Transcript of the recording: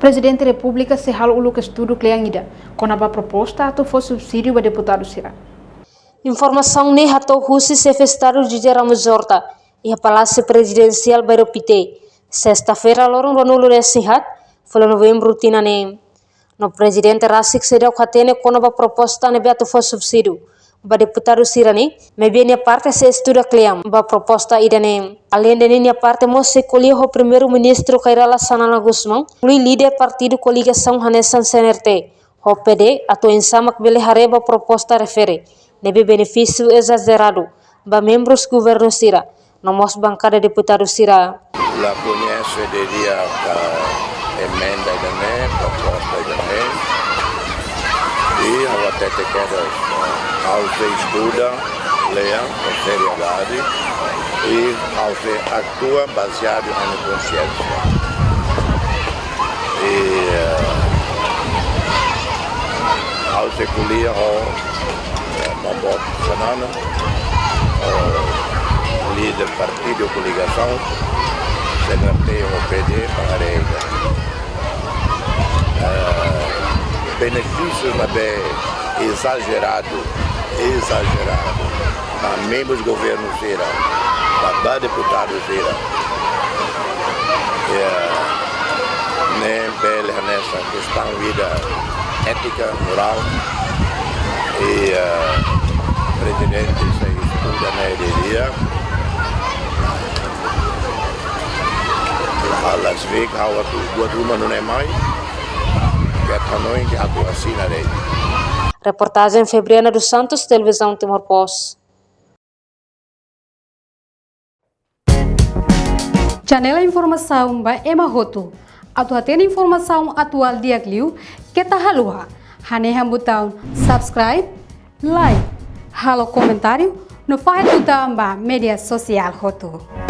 Presidente da República se hal ulu que estudo kleangida, com a proposta atau for subsídio para deputado Sira. Informação ne hato husi se festaram de Ramos Horta e a Palácio Presidencial Bairropite. Sexta-feira, lorong Ronulo Sihat, foi novembro tinane. No presidente Rasik sedau katene com a proposta ne beato for subsídio. Ba deputado Sirani, me viene parte se estuda kleam, ba proposta idane. Além de minha parte, se colheu o primeiro-ministro Kairala Sanana Gusmão, o líder partido coligação Hanesan CNRT, o PD, atau insamak bele hareba proposta refere, nebe benefício exagerado, ba membros governo Sira, nomos bancada deputado Sira. La conhece diria a emenda da NE, proposta da NE, e ao até te quedas ao se estuda, leia com seriedade e ao se atua baseado na consciência. E ao se colher o Mambo Sanana, o líder partido coligação, CNRT ou PD para a regra. Benefício exagerado, para membros do governo Sira, para deputados Sira. Nem bela nessa questão de vida ética, moral, e presidente se estuda na ideia. Alas vezes, a turma não é mais, que é tamanho que a assina dele. Reportagem Febriana dos Santos, Televisão Timor-Pós. Janela informação ba emahoto. Atu tem informação atual dia kliu kita halua. Hane hambutão subscribe, like, halo comentário no faz tuta ba media social hoto.